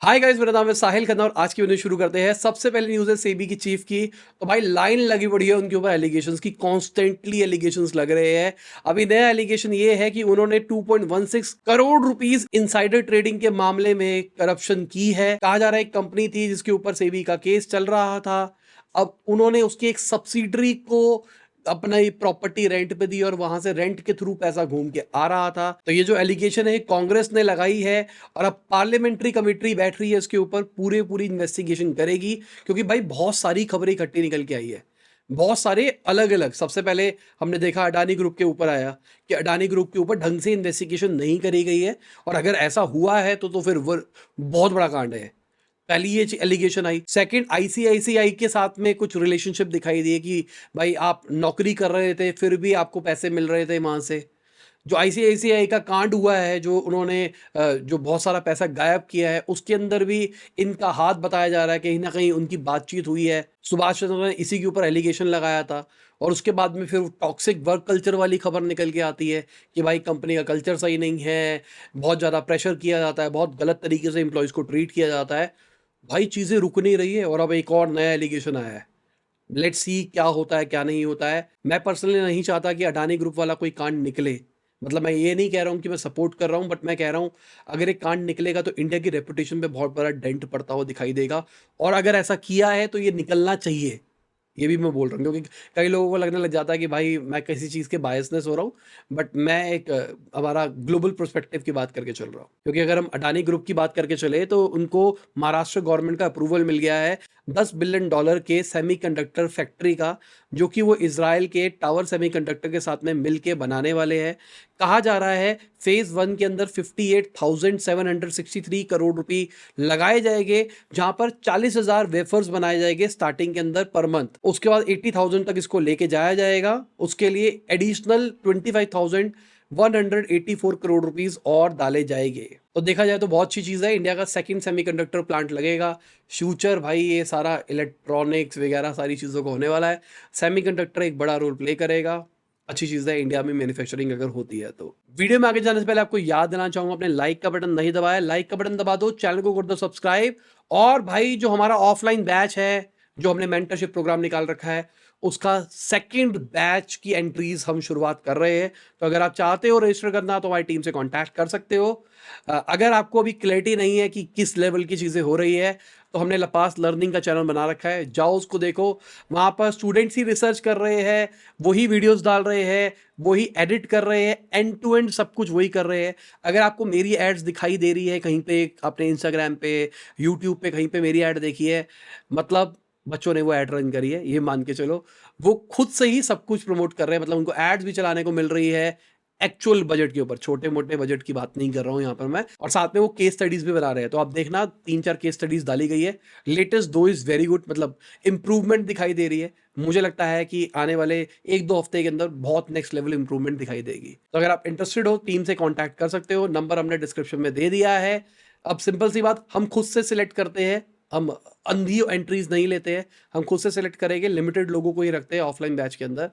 Hi guys, मेरा नाम है साहिल खन्ना और आज की वीडियो शुरू करते हैं। सबसे पहले न्यूज़ है सेबी की चीफ की। तो भाई लाइन लगी पड़ी है उनके ऊपर एलिगेशंस की, कॉन्स्टेंटली एलिगेशंस लग रहे हैं। अभी नया एलिगेशन ये है कि उन्होंने 2.16 करोड़ रुपीस इनसाइडर ट्रेडिंग के मामले में करप्शन की है। कहा जा रहा है एक कंपनी थी जिसके ऊपर सेबी का केस चल रहा था। अब उन्होंने उसकी एक सब्सिडरी को अपना ये प्रॉपर्टी रेंट पे दी और वहां से रेंट के थ्रू पैसा घूम के आ रहा था। तो ये जो एलिगेशन है कांग्रेस ने लगाई है और अब पार्लियामेंट्री कमेटी बैठ रही है इसके ऊपर, पूरी इन्वेस्टिगेशन करेगी। क्योंकि भाई बहुत सारी खबरें इकट्ठी निकल के आई है, बहुत सारे अलग अलग। सबसे पहले हमने देखा अडानी ग्रुप के ऊपर आया कि अडानी ग्रुप के ऊपर ढंग से इन्वेस्टिगेशन नहीं करी गई है, और अगर ऐसा हुआ है तो फिर वो बहुत बड़ा कांड है। पहली ये एलिगेशन आई। सेकंड, आईसीआईसीआई के साथ में कुछ रिलेशनशिप दिखाई दिए कि भाई आप नौकरी कर रहे थे फिर भी आपको पैसे मिल रहे थे वहां से। जो आईसीआईसीआई का कांड हुआ है, जो उन्होंने जो बहुत सारा पैसा गायब किया है, उसके अंदर भी इनका हाथ बताया जा रहा है। कहीं ना कहीं उनकी बातचीत हुई है। सुभाष चंद्र ने इसी के ऊपर एलिगेशन लगाया था। और उसके बाद में फिर टॉक्सिक वर्क कल्चर वाली खबर निकल के आती है कि भाई कंपनी का कल्चर सही नहीं है, बहुत ज़्यादा प्रेशर किया जाता है, बहुत गलत तरीके से एम्प्लॉयज़ को ट्रीट किया जाता है। भाई चीज़ें रुक नहीं रही है और अब एक और नया एलिगेशन आया है। लेट्स सी क्या होता है क्या नहीं होता है। मैं पर्सनली नहीं चाहता कि अडानी ग्रुप वाला कोई कांड निकले। मतलब मैं ये नहीं कह रहा हूँ कि मैं सपोर्ट कर रहा हूँ, बट मैं कह रहा हूँ अगर एक कांड निकलेगा तो इंडिया की रेपुटेशन पे बहुत बड़ा डेंट पड़ता हुआ दिखाई देगा। और अगर ऐसा किया है तो ये निकलना चाहिए। ये भी मैं बोल रहा हूँ क्योंकि कई लोगों को लगने लग जाता है कि भाई मैं किसी चीज़ के बायसनेस हो रहा हूँ। बट मैं एक हमारा ग्लोबल पर्सपेक्टिव की बात करके चल रहा हूँ। क्योंकि अगर हम अडानी ग्रुप की बात करके चले तो उनको महाराष्ट्र गवर्नमेंट का अप्रूवल मिल गया है $10 बिलियन के सेमीकंडक्टर फैक्ट्री का, जो कि वो इजराइल के टावर सेमीकंडक्टर के साथ में मिलके बनाने वाले हैं। कहा जा रहा है फेज 1 के अंदर 58,763 करोड़ रुपए लगाए जाएंगे, जहां पर 40,000 वेफर्स बनाए जाएंगे स्टार्टिंग के अंदर पर मंथ। उसके बाद 80,000 तक इसको लेके जाया जाएगा। उसके लिए एडिशनल 25,184 करोड़ रुपीस और डाले जाएंगे। तो देखा जाए तो बहुत अच्छी चीज़ है। इंडिया का सेकंड सेमीकंडक्टर प्लांट लगेगा। फ्यूचर भाई ये सारा इलेक्ट्रॉनिक्स वगैरह सारी चीज़ों का होने वाला है। सेमीकंडक्टर एक बड़ा रोल प्ले करेगा। अच्छी चीज़ है इंडिया में मैन्युफैक्चरिंग अगर होती है तो। वीडियो में आगे जाने से पहले आपको याद देना चाहूंगा, अपने लाइक का बटन नहीं दबाया, लाइक का बटन दबा दो, चैनल को कर दो सब्सक्राइब। और भाई जो हमारा ऑफलाइन बैच है, जो हमने मेंटरशिप प्रोग्राम निकाल रखा है, उसका सेकंड बैच की एंट्रीज हम शुरुआत कर रहे हैं। तो अगर आप चाहते हो रजिस्टर करना तो हमारी टीम से कांटेक्ट कर सकते हो। अगर आपको अभी क्लैरिटी नहीं है कि किस लेवल की चीज़ें हो रही है, तो हमने लपास लर्निंग का चैनल बना रखा है, जाओ उसको देखो। वहाँ पर स्टूडेंट्स ही रिसर्च कर रहे हैं, वही वीडियोस डाल रहे हैं, वही एडिट कर रहे हैं, एंड टू एंड सब कुछ वही कर रहे हैं। अगर आपको मेरी एड्स दिखाई दे रही है कहीं पे, अपने इंस्टाग्राम पे, यूट्यूब पे कहीं पे मेरी ऐड देखी है, मतलब बच्चों ने वो ऐड रन करी है, ये मान के चलो। वो खुद से ही सब कुछ प्रमोट कर रहे हैं, मतलब उनको एड्स भी चलाने को मिल रही है एक्चुअल बजट के ऊपर। छोटे मोटे बजट की बात नहीं कर रहा हूँ यहाँ पर मैं। और साथ में वो केस स्टडीज भी बना रहे हैं, तो आप देखना 3-4 केस स्टडीज डाली गई है। लेटेस्ट दो इज वेरी गुड, मतलब इंप्रूवमेंट दिखाई दे रही है। मुझे लगता है कि आने वाले 1-2 हफ्ते के अंदर बहुत नेक्स्ट लेवल इंप्रूवमेंट दिखाई देगी। तो अगर आप इंटरेस्टेड हो टीम से कॉन्टैक्ट कर सकते हो, नंबर हमने डिस्क्रिप्शन में दे दिया है। अब सिंपल सी बात, हम खुद से सिलेक्ट करते हैं, हम अंधी एंट्रीज नहीं लेते हैं। हम खुद से सिलेक्ट करेंगे, लिमिटेड लोगों को ही रखते हैं ऑफलाइन बैच के अंदर।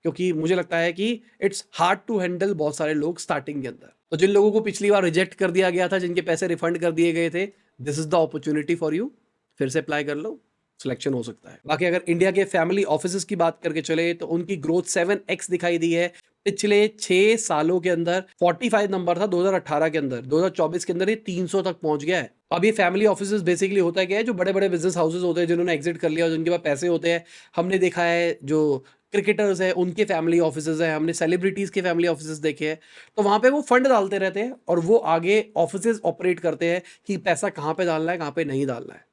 क्योंकि मुझे लगता है कि इट्स हार्ड टू हैंडल बहुत सारे लोग स्टार्टिंग के अंदर। तो जिन लोगों को पिछली बार रिजेक्ट कर दिया गया था, जिनके पैसे रिफंड कर दिए गए थे, this is the opportunity for you. फिर से अप्लाई कर लो, सिलेक्शन हो सकता है। बाकी अगर इंडिया के फैमिली ऑफिसेज की बात करके चले तो उनकी ग्रोथ 7x दिखाई दी है पिछले 6 सालों के अंदर। 45 नंबर था 2018 के अंदर, 2024 के अंदर ये 300 तक पहुंच गया है। अब ये फैमिली ऑफिसेज बेसिकली होता है क्या है, जो बड़े बड़े बिजनेस हाउसेज होते हैं जिन्होंने एग्जिट कर लिया और जिनके पास पैसे होते हैं। हमने देखा है जो क्रिकेटर्स है उनके फैमिली ऑफिसेज है, हमने सेलिब्रिटीज के फैमिली ऑफिसेज देखे हैं। तो वहां पे वो फंड डालते रहते हैं और वो आगे ऑफिसेज ऑपरेट करते हैं कि पैसा कहाँ पे डालना है कहाँ पे नहीं डालना है।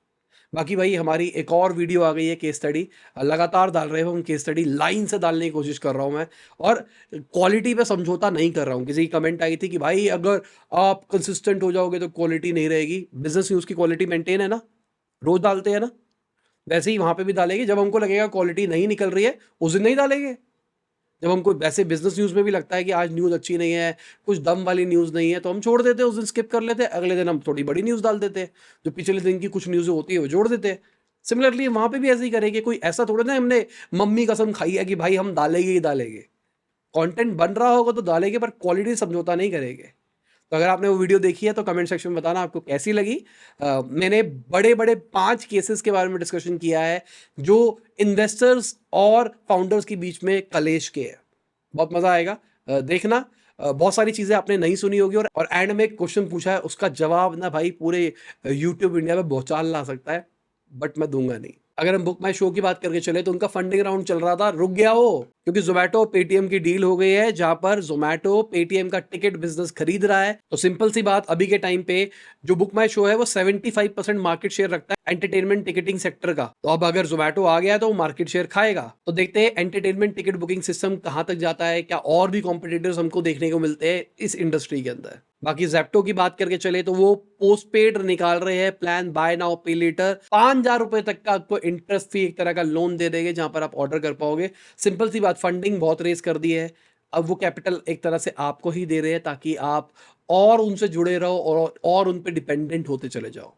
बाकी भाई हमारी एक और वीडियो आ गई है केस स्टडी, लगातार डाल रहे हो हम केस स्टडी, लाइन से डालने की कोशिश कर रहा हूँ मैं। और क्वालिटी पे समझौता नहीं कर रहा हूँ। किसी की कमेंट आई थी कि भाई अगर आप कंसिस्टेंट हो जाओगे तो क्वालिटी नहीं रहेगी। बिजनेस न्यूज़ की क्वालिटी मेंटेन है ना, रोज डालते हैं ना, वैसे ही वहां पे भी डालेंगे। जब हमको लगेगा क्वालिटी नहीं निकल रही है उस दिन नहीं डालेंगे। जब हमको वैसे बिजनेस न्यूज़ में भी लगता है कि आज न्यूज़ अच्छी नहीं है, कुछ दम वाली न्यूज़ नहीं है, तो हम छोड़ देते हैं, उस दिन स्किप कर लेते हैं। अगले दिन हम थोड़ी बड़ी न्यूज़ डाल देते हैं, जो पिछले दिन की कुछ न्यूज़ होती है वो जोड़ देते हैं। सिमिलरली वहां पे भी ऐसे ही करेंगे। कोई ऐसा थोड़ा ना हमने मम्मी कसम खाई है कि भाई हम डालेंगे ही डालेंगे। कंटेंट बन रहा होगा तो डालेंगे, पर क्वालिटी समझौता नहीं करेंगे। तो अगर आपने वो वीडियो देखी है तो कमेंट सेक्शन में बताना आपको कैसी लगी। मैंने बड़े-बड़े 5 केसेस के बारे में डिस्कशन किया है जो इन्वेस्टर्स और फाउंडर्स के बीच में कलेश के हैं। बहुत मज़ा आएगा देखना। बहुत सारी चीज़ें आपने नहीं सुनी होगी और एंड में एक क्वेश्चन पूछा है उसका जवाब ना भाई पूरे यूट्यूब इंडिया में भौचाल ला सकता है, बट मैं दूँगा नहीं। अगर हम बुक माई शो की बात करके चले तो उनका फंडिंग राउंड चल रहा था, रुक गया वो, क्योंकि ज़ोमैटो पेटीएम की डील हो गई है जहाँ पर ज़ोमैटो पेटीएम का टिकट बिज़नेस खरीद रहा है। तो सिंपल सी बात, अभी के टाइम पे जो बुक माई शो है वो 75% मार्केट शेयर रखता है एंटरटेनमेंट टिकटिंग सेक्टर का। तो अब अगर ज़ोमैटो आ गया तो वो मार्केट शेयर खाएगा। तो देखते हैं एंटरटेनमेंट टिकट बुकिंग सिस्टम कहाँ तक जाता है, क्या और भी कॉम्पिटिटर्स हमको देखने को मिलते हैं इस इंडस्ट्री के अंदर। बाकी ज़ेप्टो की बात करके चले तो वो पोस्टपेड निकाल रहे हैं प्लान, बाय नाउ पे लेटर। 5,000 रुपए तक का आपको इंटरेस्ट फ्री एक तरह का लोन दे देंगे जहां पर आप ऑर्डर कर पाओगे। सिंपल सी बात, फंडिंग बहुत रेस कर दी है। अब वो कैपिटल एक तरह से आपको ही दे रहे हैं ताकि आप और उनसे जुड़े रहो और उन पे डिपेंडेंट होते चले जाओ।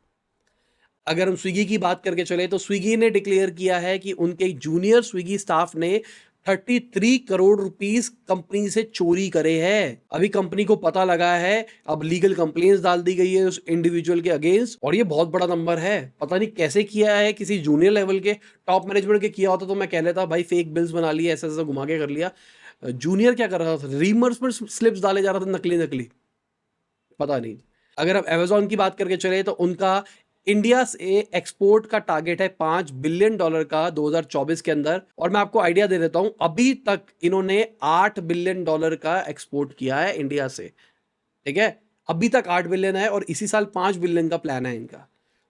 अगर हम स्विगी की बात करके चले तो स्विगी ने डिक्लेयर किया है कि उनके जूनियर स्विगी स्टाफ ने 33 करोड़ रुपीस कंपनी से चोरी करे हैं। अभी कंपनी को पता लगा है, अब लीगल कंप्लेंट्स डाल दी गई है उस इंडिविजुअल के अगेंस्ट, और ये बहुत बड़ा नंबर है। पता नहीं कैसे किया है, किसी जूनियर लेवल के टॉप मैनेजमेंट के किया होता तो मैं कह लेता भाई फेक बिल्स बना लिए, ऐसा ऐसा घुमा के कर लिया। जूनियर क्या कर रहा था, रीइंबर्समेंट स्लिप्स डाले जा रहा था नकली नकली, पता नहीं। अगर हम अमेजोन की बात करके चले तो उनका इंडिया से एक्सपोर्ट का टारगेट है $5 बिलियन का 2024 के अंदर, और मैं आपको आइडिया दे देता हूं, अभी तक इन्होंने $8 बिलियन का एक्सपोर्ट किया है इंडिया से। ठीक है, अभी तक 8 बिलियन है और इसी साल 5 बिलियन का प्लान है इनका।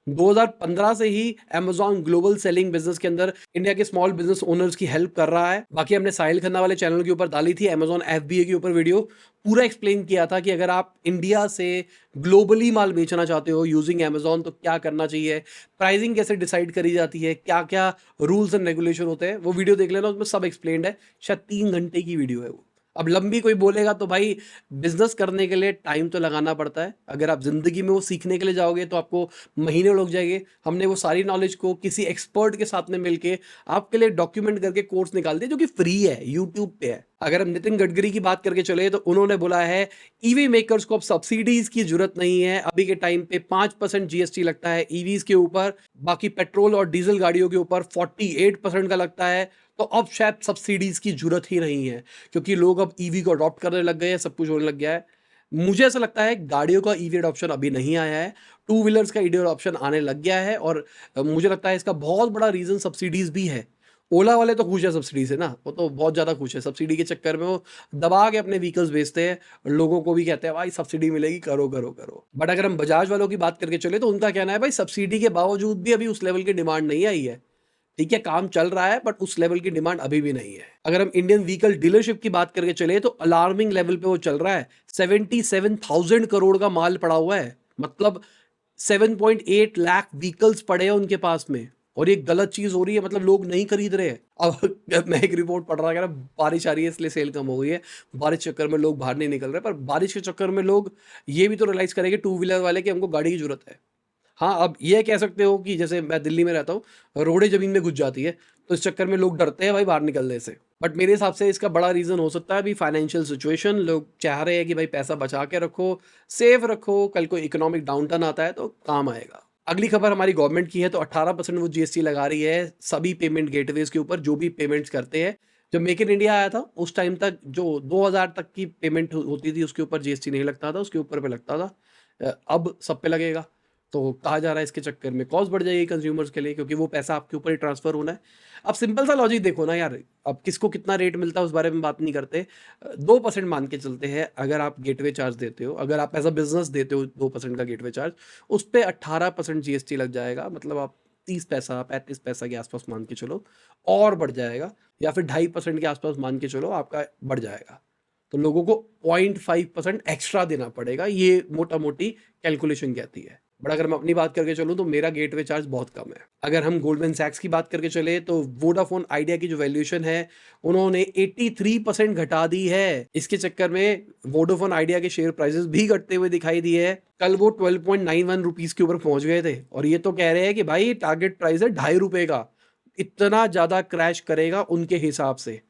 2015 से ही अमेजॉन ग्लोबल सेलिंग बिजनेस के अंदर इंडिया के स्मॉल बिजनेस ओनर्स की हेल्प कर रहा है। बाकी हमने साहिल खन्ना वाले चैनल के ऊपर डाली थी अमेजॉन एफबीए के ऊपर वीडियो, पूरा एक्सप्लेन किया था कि अगर आप इंडिया से ग्लोबली माल बेचना चाहते हो यूजिंग अमेजॉन तो क्या करना चाहिए, प्राइसिंग कैसे डिसाइड करी जाती है, क्या क्या रूल्स एंड रेगुलेशन होते हैं। वो वीडियो देख लेना, उसमें सब एक्सप्लेन्ड है। शायद 3 घंटे की वीडियो है वो। अब लंबी कोई बोलेगा तो भाई, बिजनेस करने के लिए टाइम तो लगाना पड़ता है। अगर आप जिंदगी में वो सीखने के लिए जाओगे तो आपको महीने लग जाएंगे। हमने वो सारी नॉलेज को किसी एक्सपर्ट के साथ में मिलके आपके लिए डॉक्यूमेंट करके कोर्स निकाल दिया जो कि फ्री है, यूट्यूब पे है। अगर हम नितिन गडकरी की बात करके चले तो उन्होंने बोला है ईवी मेकर्स को अब सब्सिडीज की जरूरत नहीं है। अभी के टाइम पे 5% जीएसटी लगता है ईवीज के ऊपर, बाकी पेट्रोल और डीजल गाड़ियों के ऊपर 48% का लगता है। तो अब शायद सब्सिडीज की जरूरत ही नहीं है, क्योंकि लोग अब ईवी को अडॉप्ट करने लग गए हैं, सब कुछ होने लग गया है। मुझे ऐसा लगता है गाड़ियों का ईवी अडॉप्शन अभी नहीं आया है, टू व्हीलर्स का ईवी अडॉप्शन आने लग गया है, और मुझे लगता है इसका बहुत बड़ा रीजन सब्सिडीज भी है। ओला वाले तो खुश है सब्सिडी से ना, वो तो बहुत ज़्यादा खुश है। सब्सिडी के चक्कर में वो दबा के अपने व्हीकल्स बेचते हैं, लोगों को भी कहते हैं भाई सब्सिडी मिलेगी, करो करो करो। बट अगर हम बजाज वालों की बात करके चले तो उनका कहना है भाई सब्सिडी के बावजूद भी अभी उस लेवल की डिमांड नहीं आई है। ठीक है, काम चल रहा है बट उस लेवल की डिमांड अभी भी नहीं है। अगर हम इंडियन व्हीकल डीलरशिप की बात करके चले तो अलार्मिंग लेवल पे वो चल रहा है। 77,000 करोड़ का माल पड़ा हुआ है, मतलब 7.8 लाख व्हीकल्स पड़े हैं उनके पास में, और ये गलत चीज हो रही है, मतलब लोग नहीं खरीद रहे हैं। अब मैं एक रिपोर्ट पढ़ रहा था, बारिश आ रही है इसलिए सेल कम हो गई है, बारिश के चक्कर में लोग बाहर नहीं निकल रहे, पर बारिश के चक्कर में लोग ये भी तो रियलाइज करेंगे टू व्हीलर वाले कि हमको गाड़ी की जरूरत है। हाँ, अब ये कह सकते हो कि जैसे मैं दिल्ली में रहता हूँ, रोडें ज़मीन में घुस जाती है, तो इस चक्कर में लोग डरते हैं भाई बाहर निकलने से। बट मेरे हिसाब से इसका बड़ा रीज़न हो सकता है अभी फाइनेंशियल सिचुएशन। लोग चाह रहे हैं कि भाई पैसा बचा के रखो, सेव रखो, कल को इकोनॉमिक डाउनटर्न आता है तो काम आएगा। अगली खबर हमारी गवर्नमेंट की है, तो 18% वो जीएसटी लगा रही है सभी पेमेंट गेटवेज के ऊपर जो भी पेमेंट्स करते हैं। जब मेक इन इंडिया आया था उस टाइम तक जो 2000 तक की पेमेंट होती थी उसके ऊपर जीएसटी नहीं लगता था, उसके ऊपर पे लगता था। अब सब पे लगेगा। तो कहा जा रहा है इसके चक्कर में कॉस्ट बढ़ जाएगी कंज्यूमर्स के लिए, क्योंकि वो पैसा आपके ऊपर ही ट्रांसफर होना है। अब सिंपल सा लॉजिक देखो ना यार, अब किसको कितना रेट मिलता है उस बारे में बात नहीं करते। 2% मान के चलते हैं, अगर आप गेटवे चार्ज देते हो, अगर आप एज अ बिजनेस देते हो 2% का गेटवे चार्ज, उस पर 18% जीएसटी लग जाएगा। मतलब आप 30 पैसा 35 पैसा के आसपास मान के चलो, और बढ़ जाएगा, या फिर 2.5% के आसपास मान के चलो आपका बढ़ जाएगा। तो लोगों को 0.5% एक्स्ट्रा देना पड़ेगा, ये मोटा मोटी कैलकुलेशन कहती है। बट अगर मैं अपनी बात करके चलूँ तो मेरा गेटवे चार्ज बहुत कम है। अगर हम गोल्डमैन सैक्स की बात करके चले तो वोडाफोन आइडिया की जो वैल्यूएशन है उन्होंने 83% घटा दी है। इसके चक्कर में वोडाफोन आइडिया के शेयर प्राइसेस भी घटते हुए दिखाई दिए है। कल वो 12.91 रुपीज के ऊपर पहुंच गए थे, और ये तो कह रहे हैं कि भाई टारगेट प्राइस है ₹2.5 का। इतना ज्यादा क्रैश करेगा उनके हिसाब से।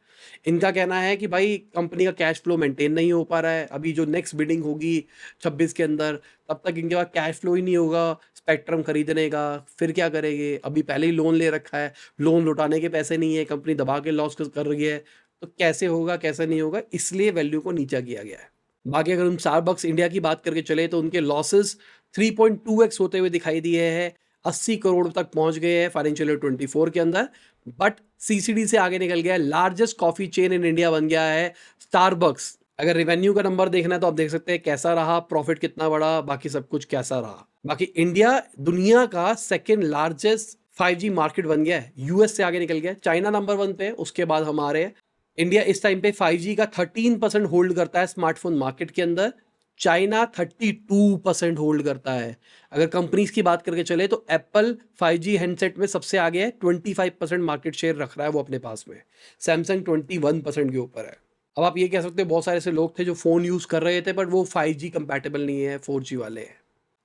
इनका कहना है कि भाई कंपनी का कैश फ्लो मेंटेन नहीं हो पा रहा है, अभी जो नेक्स्ट बिडिंग होगी 26 के अंदर, तब तक इनके पास कैश फ्लो ही नहीं होगा स्पेक्ट्रम खरीदने का, फिर क्या करेंगे? अभी पहले ही लोन ले रखा है, लोन लौटाने के पैसे नहीं है, कंपनी दबा के लॉस कर रही है, तो कैसे होगा, कैसे नहीं होगा? इसलिए वैल्यू को नीचा किया गया है। बाकी अगर हम स्टारबक्स इंडिया की बात करके चले तो उनके लॉसेस 3.2x होते हुए दिखाई दिए हैं, 80 करोड़ तक पहुंच गए हैं फाइनेंशियल ईयर 24 के अंदर, बट सीसीडी से आगे निकल गया है, largest coffee chain in India बन गया है स्टारबक्स। अगर रेवेन्यू का नंबर देखना है तो आप देख सकते हैं कैसा रहा, प्रॉफिट कितना बढ़ा, बाकी सब कुछ कैसा रहा। बाकी इंडिया दुनिया का सेकेंड लार्जेस्ट 5G मार्केट बन गया है, यूएस से आगे निकल गया है, चाइना नंबर 1 पे है, उसके बाद हमारे हैं। इंडिया इस टाइम पे 5G का 13% होल्ड करता है स्मार्टफोन मार्केट के अंदर, चाइना 32% होल्ड करता है। अगर कंपनीज की बात करके चले तो एप्पल 5G हैंडसेट में सबसे आगे है, 25% मार्केट शेयर रख रहा है वो अपने पास में, सैमसंग 21% के ऊपर है। अब आप ये कह सकते हो बहुत सारे ऐसे लोग थे जो फ़ोन यूज़ कर रहे थे बट वो 5G कंपैटिबल नहीं है, 4G वाले हैं।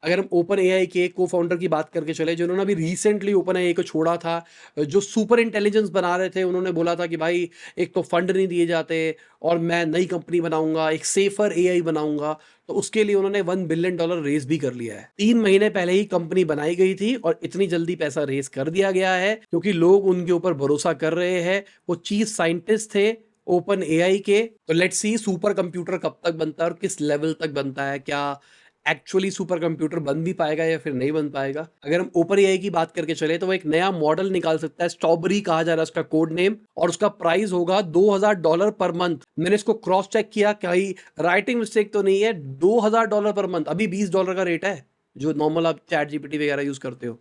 अगर हम ओपन एआई के को फाउंडर की बात करके चले जिन्होंने अभी रिसेंटली ओपन एआई को छोड़ा था, जो सुपर इंटेलिजेंस बना रहे थे, उन्होंने बोला था कि भाई एक तो फंड नहीं दिए जाते और मैं नई कंपनी बनाऊंगा, एक सेफर एआई बनाऊंगा, तो उसके लिए उन्होंने $1 बिलियन रेज भी कर लिया है। 3 महीने पहले ही कंपनी बनाई गई थी और इतनी जल्दी पैसा रेज कर दिया गया है क्योंकि लोग उनके ऊपर भरोसा कर रहे हैं। वो चीफ साइंटिस्ट थे ओपन एआई के। तो लेट्स सी सुपर कंप्यूटर कब तक बनता है और किस लेवल तक बनता है, क्या एक्चुअली सुपर कंप्यूटर बन भी पाएगा या फिर नहीं बन पाएगा। अगर हम ओपन एआई की बात करके चले तो वो एक नया मॉडल निकाल सकता है, स्ट्रॉबेरी कहा जा रहा है उसका कोड नेम, और उसका प्राइस होगा $2000 पर मंथ। मैंने इसको क्रॉस चेक किया, कहीं राइटिंग मिस्टेक तो नहीं है, $2000 पर मंथ। अभी $20 का रेट है जो नॉर्मल आप चैट जीपीटी वगैरह यूज करते हो।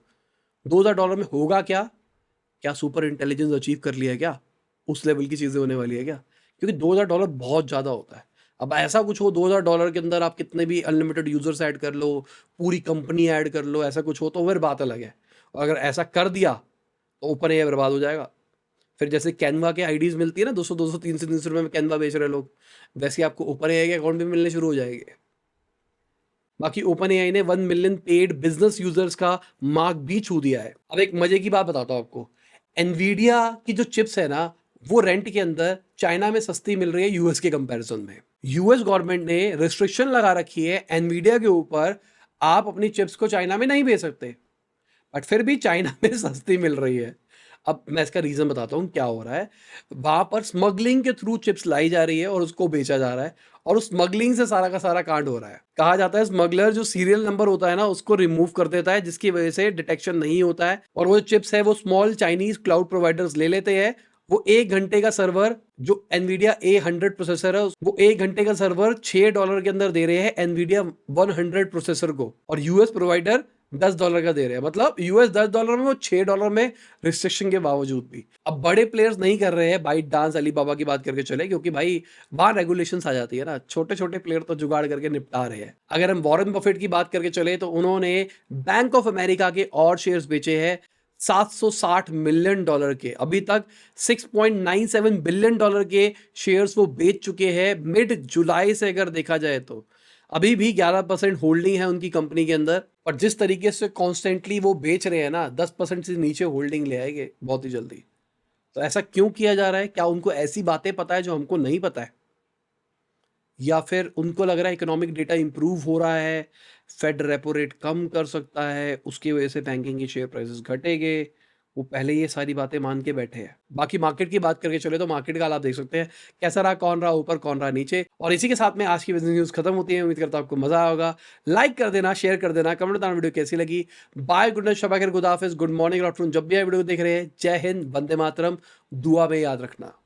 $2000 में होगा क्या? क्या सुपर इंटेलिजेंस अचीव कर लिया है क्या? उस लेवल की चीजें होने वाली है क्या? क्योंकि $2000 बहुत ज्यादा होता है। अब ऐसा कुछ हो $2000 के अंदर आप कितने भी अनलिमिटेड यूजर्स ऐड कर लो, पूरी कंपनी ऐड कर लो, ऐसा कुछ हो तो फिर बात अलग है। और अगर ऐसा कर दिया तो ओपन एआई बर्बाद हो जाएगा। फिर जैसे कैनवा के आईडीज मिलती है ना, 200 300 में कैनवा बेच रहे लोग, वैसे ही आपको ओपन एआई के अकाउंट भी मिलने शुरू हो जाएंगे। बाकी ओपन एआई ने 1 मिलियन पेड बिजनेस यूजर्स का मार्क भी छू दिया है। अब एक मजे की बात बताता हूँ आपको, एनवीडिया की जो चिप्स है ना, वो रेंट के अंदर चाइना में सस्ती मिल रही है यूएस के कंपैरिजन में। यूएस गवर्नमेंट ने रिस्ट्रिक्शन लगा रखी है एनवीडिया के ऊपर, आप अपनी चिप्स को चाइना में नहीं भेज सकते, बट फिर भी चाइना में सस्ती मिल रही है। अब मैं इसका रीज़न बताता हूँ क्या हो रहा है। वहाँ पर स्मगलिंग के थ्रू चिप्स लाई जा रही है और उसको बेचा जा रहा है, और उस स्मगलिंग से सारा का सारा कांड हो रहा है। कहा जाता है स्मगलर जो सीरियल नंबर होता है ना उसको रिमूव कर देता है, जिसकी वजह से डिटेक्शन नहीं होता है, और वो चिप्स है वो स्मॉल चाइनीज क्लाउड प्रोवाइडर्स ले लेते हैं। वो 1 घंटे का सर्वर जो एनवीडिया A100 प्रोसेसर है, वो 1 घंटे का सर्वर $6 के अंदर दे रहे हैं एनवीडिया 100 प्रोसेसर को, और यूएस प्रोवाइडर $10 का दे रहे हैं। मतलब यूएस $10 में, वो $6 में, रिस्ट्रिक्शन के बावजूद भी। अब बड़े प्लेयर्स नहीं कर रहे हैं, बाइट डांस अलीबाबा की बात करके चले, क्योंकि भाई वहां रेगुलेशंस आ जाती है ना, छोटे छोटे प्लेयर तो जुगाड़ करके निपटा रहे हैं। अगर हम वॉरेन बफेट की बात करके चले तो उन्होंने बैंक ऑफ अमेरिका के और शेयर्स बेचे हैं $760 मिलियन के। अभी तक $6.97 बिलियन के शेयर्स वो बेच चुके हैं मिड जुलाई से। अगर देखा जाए तो अभी भी 11% होल्डिंग है उनकी कंपनी के अंदर, और जिस तरीके से कॉन्स्टेंटली वो बेच रहे हैं ना, 10% से नीचे होल्डिंग ले आएंगे बहुत ही जल्दी। तो ऐसा क्यों किया जा रहा है? क्या उनको ऐसी बातें पता है जो हमको नहीं पता है, या फिर उनको लग रहा है इकोनॉमिक डेटा इंप्रूव हो रहा है, फेड रेपो रेट कम कर सकता है, उसकी वजह से बैंकिंग की शेयर प्राइसेस घटेंगे? वो पहले ये सारी बातें मान के बैठे हैं। बाकी मार्केट की बात करके चले तो मार्केट का हाल आप देख सकते हैं कैसा रहा, कौन रहा ऊपर कौन रहा नीचे। और इसी के साथ में आज की बिजनेस न्यूज़ खत्म होती है। उम्मीद करता हूं आपको मजा आया होगा। लाइक कर देना, शेयर कर देना, कमेंट बताना वीडियो कैसी लगी। बाय, गुड नाइट, शबा खैर, खुदा हाफिज़, गुड मॉर्निंग, आफ्टरनून, जब भी आए वीडियो देख रहे हैं। जय हिंद, वंदे मातरम, दुआ में याद रखना।